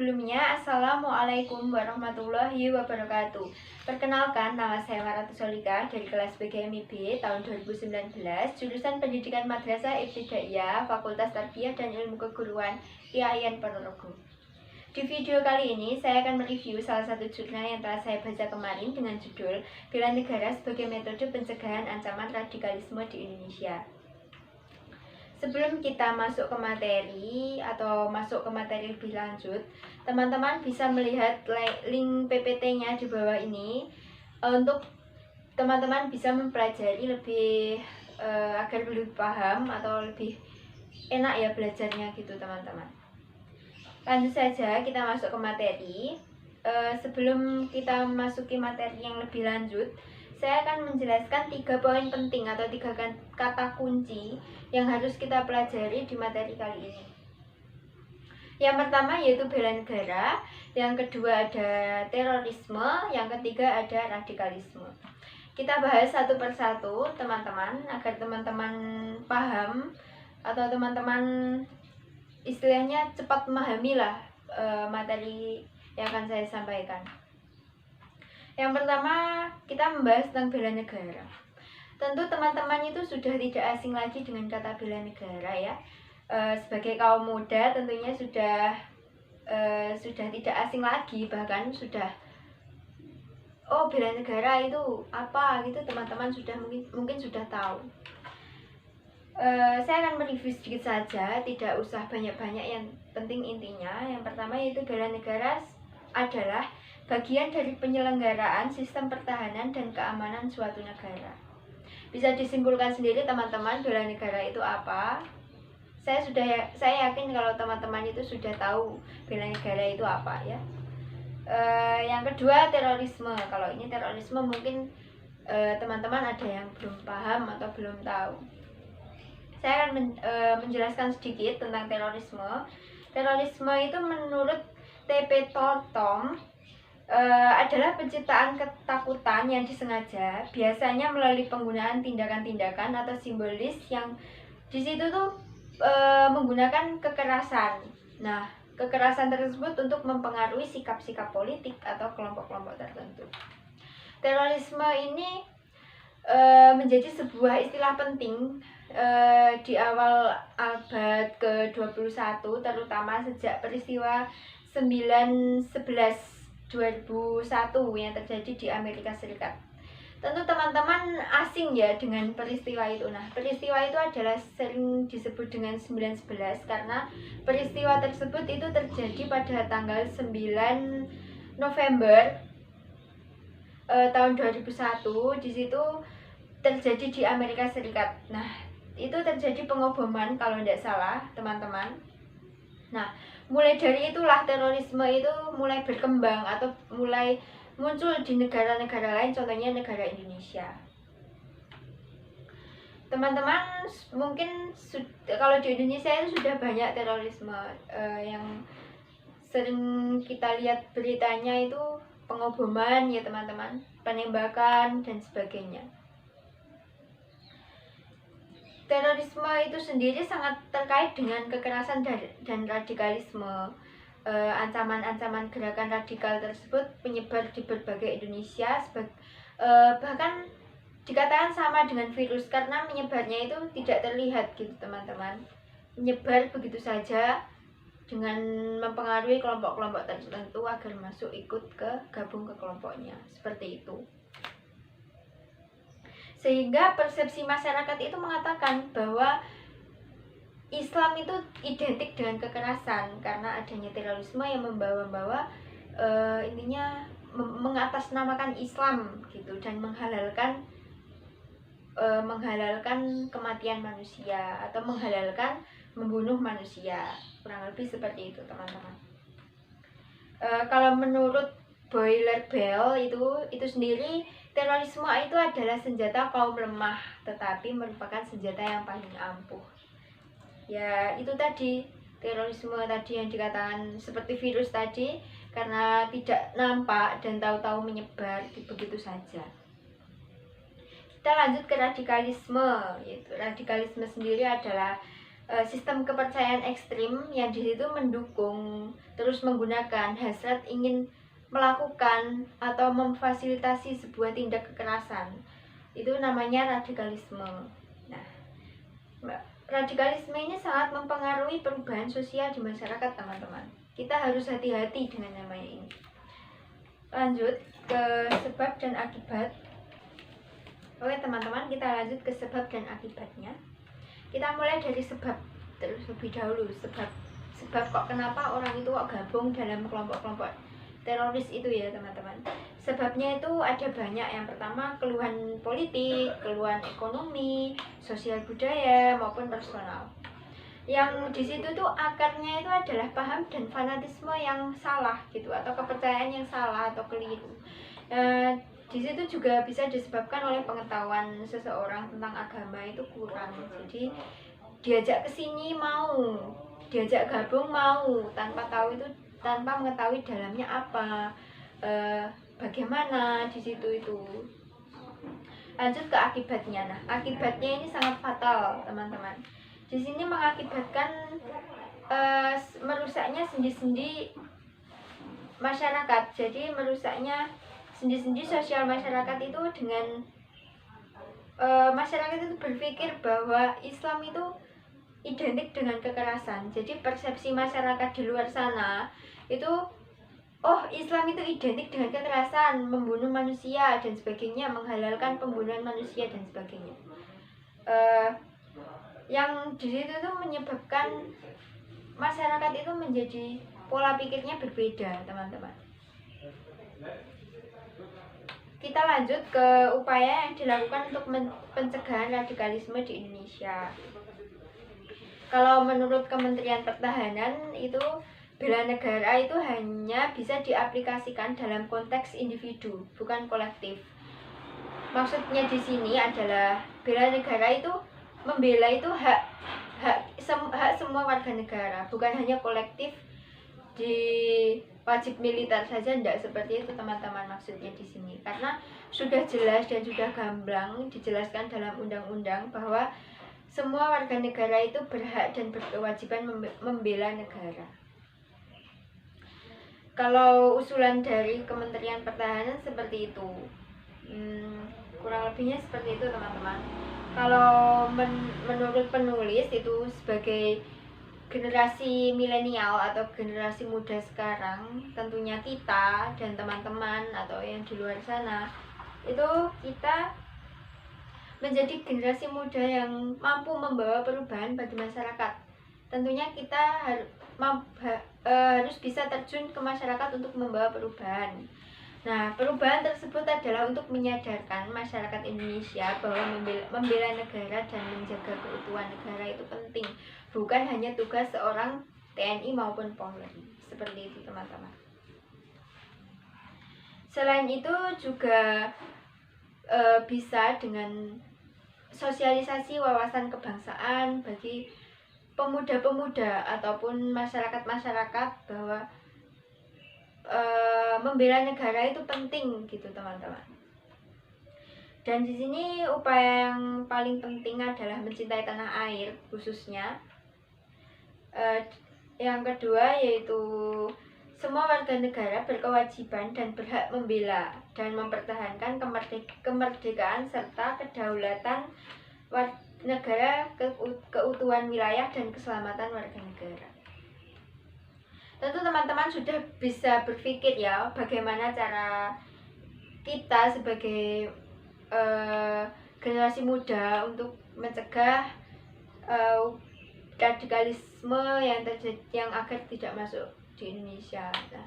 Sebelumnya, Assalamualaikum warahmatullahi wabarakatuh. Perkenalkan, nama saya Maratu Solika dari kelas BGMIB tahun 2019, jurusan Pendidikan Madrasah Ibtidaiyah, Fakultas Tarbiyah dan Ilmu Keguruan IAIN Ponorogo. Di video kali ini, saya akan mereview salah satu jurnal yang telah saya baca kemarin dengan judul Bela Negara sebagai Metode Pencegahan Ancaman Radikalisme di Indonesia. Sebelum kita masuk ke materi atau masuk ke materi lebih lanjut, teman-teman bisa melihat link PPT-nya di bawah ini untuk teman-teman bisa mempelajari lebih agar lebih paham atau lebih enak ya belajarnya gitu teman-teman. Lanjut saja kita masuk ke materi. Sebelum kita masuki materi yang lebih lanjut, saya akan menjelaskan 3 poin penting atau 3 kata kunci yang harus kita pelajari di materi kali ini. Yang pertama yaitu bela negara, yang kedua ada terorisme, yang ketiga ada radikalisme. Kita bahas satu persatu teman-teman, agar teman-teman paham atau teman-teman istilahnya cepat memahami lah materi yang akan saya sampaikan. Yang pertama, kita membahas tentang bela negara. Tentu teman-teman itu sudah tidak asing lagi dengan kata bela negara ya. Sebagai kaum muda tentunya sudah tidak asing lagi, bahkan sudah bela negara itu apa gitu teman-teman sudah mungkin sudah tahu. Saya akan mereview sedikit saja, tidak usah banyak-banyak, yang penting intinya. Yang pertama yaitu bela negara adalah bagian dari penyelenggaraan sistem pertahanan dan keamanan suatu negara. Bisa disimpulkan sendiri teman-teman, bela negara itu apa? Saya yakin kalau teman-teman itu sudah tahu bela negara itu apa ya. Yang kedua terorisme. Kalau ini terorisme mungkin teman-teman ada yang belum paham atau belum tahu. Saya akan menjelaskan sedikit tentang terorisme. Terorisme itu menurut T.P. Thornton adalah penciptaan ketakutan yang disengaja, biasanya melalui penggunaan tindakan-tindakan atau simbolis yang di situ tuh menggunakan kekerasan. Nah, kekerasan tersebut untuk mempengaruhi sikap-sikap politik atau kelompok-kelompok tertentu. Terorisme ini menjadi sebuah istilah penting di awal abad ke-21, terutama sejak peristiwa 9/11 2001 yang terjadi di Amerika Serikat. Tentu teman-teman asing ya dengan peristiwa itu. Nah, peristiwa itu adalah sering disebut dengan 9/11 karena peristiwa tersebut itu terjadi pada tanggal 9 November tahun 2001. Di situ terjadi di Amerika Serikat. Nah, itu terjadi pengoboman kalau tidak salah, teman-teman. Nah, mulai dari itulah terorisme itu mulai berkembang atau mulai muncul di negara-negara lain, contohnya negara Indonesia. Teman-teman mungkin kalau di Indonesia itu sudah banyak terorisme yang sering kita lihat beritanya itu pengoboman ya teman-teman, penembakan dan sebagainya. Terorisme itu sendiri sangat terkait dengan kekerasan dan radikalisme. Ancaman-ancaman gerakan radikal tersebut menyebar di berbagai Indonesia, bahkan dikatakan sama dengan virus karena menyebarnya itu tidak terlihat gitu teman-teman. Menyebar begitu saja dengan mempengaruhi kelompok-kelompok tertentu agar masuk ikut gabung ke kelompoknya, seperti itu. Sehingga persepsi masyarakat itu mengatakan bahwa Islam itu identik dengan kekerasan karena adanya terorisme yang membawa-bawa intinya mengatasnamakan Islam gitu dan menghalalkan kematian manusia atau menghalalkan membunuh manusia, kurang lebih seperti itu teman-teman. Kalau menurut Boiler Bell itu sendiri, terorisme itu adalah senjata kaum lemah, tetapi merupakan senjata yang paling ampuh. Ya, itu tadi, terorisme tadi yang dikatakan seperti virus tadi, karena tidak nampak dan tahu-tahu menyebar begitu saja. Kita lanjut ke radikalisme. Yaitu radikalisme sendiri adalah sistem kepercayaan ekstrim yang di situ mendukung terus menggunakan hasrat ingin melakukan atau memfasilitasi sebuah tindak kekerasan. Itu namanya radikalisme. Nah, radikalisme ini sangat mempengaruhi perubahan sosial di masyarakat, teman-teman. Kita harus hati-hati dengan namanya ini. Lanjut ke sebab dan akibat. Oke teman-teman, kita lanjut ke sebab dan akibatnya. Kita mulai dari sebab terlebih dahulu. Sebab kok kenapa orang itu kok gabung dalam kelompok-kelompok teroris itu ya teman-teman. Sebabnya itu ada banyak. Yang pertama keluhan politik, keluhan ekonomi, sosial budaya maupun personal. Yang di situ tuh akarnya itu adalah paham dan fanatisme yang salah gitu, atau kepercayaan yang salah atau keliru. Di situ juga bisa disebabkan oleh pengetahuan seseorang tentang agama itu kurang. Jadi diajak ke sini mau, diajak gabung mau, tanpa mengetahui dalamnya apa, bagaimana di situ itu. Lanjut ke akibatnya. Nah, akibatnya ini sangat fatal, teman-teman. Di sini mengakibatkan merusaknya sendi-sendi masyarakat. Jadi merusaknya sendi-sendi sosial masyarakat itu dengan masyarakat itu berpikir bahwa Islam itu identik dengan kekerasan. Jadi persepsi masyarakat di luar sana itu, oh Islam itu identik dengan kekerasan, membunuh manusia dan sebagainya, menghalalkan pembunuhan manusia dan sebagainya. Yang di situ tuh menyebabkan masyarakat itu menjadi pola pikirnya berbeda, teman-teman. Kita lanjut ke upaya yang dilakukan untuk pencegahan radikalisme di Indonesia. Kalau menurut Kementerian Pertahanan itu bela negara itu hanya bisa diaplikasikan dalam konteks individu, bukan kolektif. Maksudnya di sini adalah bela negara itu membela itu hak semua warga negara, bukan hanya kolektif di wajib militer saja, tidak seperti itu teman-teman maksudnya di sini. Karena sudah jelas dan sudah gamblang dijelaskan dalam undang-undang bahwa semua warga negara itu berhak dan berkewajiban membela negara. Kalau usulan dari Kementerian Pertahanan seperti itu, kurang lebihnya seperti itu teman-teman. Kalau menurut penulis itu sebagai generasi milenial atau generasi muda sekarang, tentunya kita dan teman-teman atau yang di luar sana itu kita menjadi generasi muda yang mampu membawa perubahan bagi masyarakat. Tentunya kita harus bisa terjun ke masyarakat untuk membawa perubahan. Nah, perubahan tersebut adalah untuk menyadarkan masyarakat Indonesia bahwa membela negara dan menjaga keutuhan negara itu penting, bukan hanya tugas seorang TNI maupun Polri. Seperti itu, teman-teman. Selain itu juga bisa dengan sosialisasi wawasan kebangsaan bagi pemuda-pemuda ataupun masyarakat-masyarakat bahwa membela negara itu penting gitu, teman-teman. Dan di sini upaya yang paling penting adalah mencintai tanah air khususnya. Yang kedua yaitu semua warga negara berkewajiban dan berhak membela dan mempertahankan kemerdekaan serta kedaulatan negara, keutuhan wilayah dan keselamatan warga negara. Tentu teman-teman sudah bisa berpikir ya bagaimana cara kita sebagai generasi muda untuk mencegah radikalisme yang agar tidak masuk di Indonesia. Nah,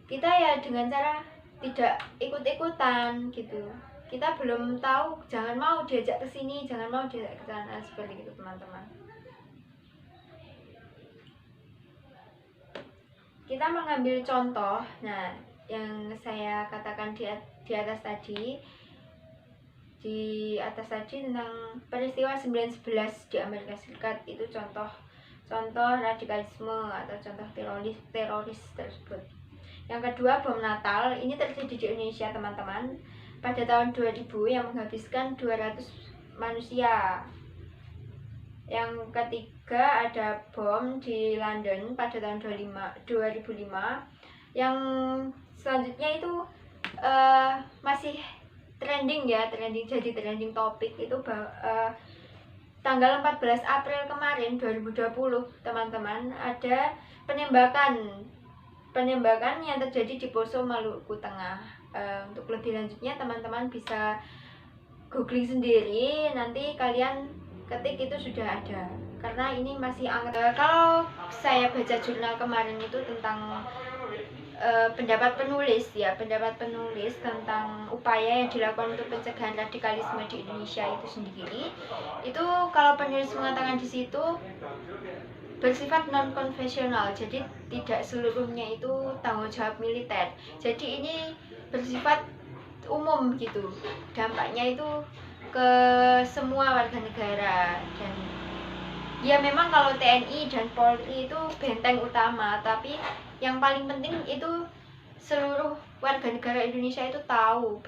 kita ya dengan cara tidak ikut-ikutan gitu. Kita belum tahu, jangan mau diajak ke sini, jangan mau diajak ke sana, seperti itu teman-teman. Kita mengambil contoh, nah yang saya katakan di atas tadi tentang peristiwa 9/11 di Amerika Serikat, itu contoh radikalisme atau contoh teroris tersebut. Yang kedua, bom Natal ini terjadi di Indonesia, teman-teman, pada tahun 2000 yang menghabiskan 200 manusia. Yang ketiga, juga ada bom di London pada tahun 2005. Yang selanjutnya itu masih trending jadi trending topik itu tanggal 14 April kemarin 2020 teman-teman, ada penembakan yang terjadi di Poso, Maluku Tengah. Untuk lebih lanjutnya teman-teman bisa googling sendiri, nanti kalian ketik itu sudah ada, karena ini masih anget. Kalau saya baca jurnal kemarin itu tentang pendapat penulis tentang upaya yang dilakukan untuk pencegahan radikalisme di Indonesia itu sendiri. Itu kalau penulis mengatakan di situ bersifat non konvensional, jadi tidak seluruhnya itu tanggung jawab militer. Jadi ini bersifat umum gitu, dampaknya itu ke semua warga negara. Dan ya memang kalau TNI dan Polri itu benteng utama, tapi yang paling penting itu seluruh warga negara Indonesia itu tahu.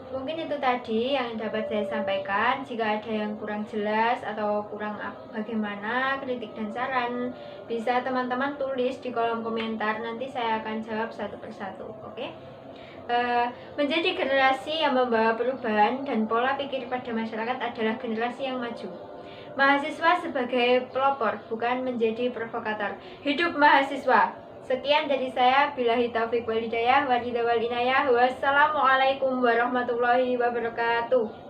Mungkin itu tadi yang dapat saya sampaikan. Jika ada yang kurang jelas atau kurang bagaimana, kritik dan saran, bisa teman-teman tulis di kolom komentar, nanti saya akan jawab satu persatu. Oke? Menjadi generasi yang membawa perubahan dan pola pikir pada masyarakat adalah generasi yang maju. Mahasiswa sebagai pelopor, bukan menjadi provokator. Hidup mahasiswa! Sekian dari saya, billahi taufiq wal hidayah, wassalamualaikum warahmatullahi wabarakatuh.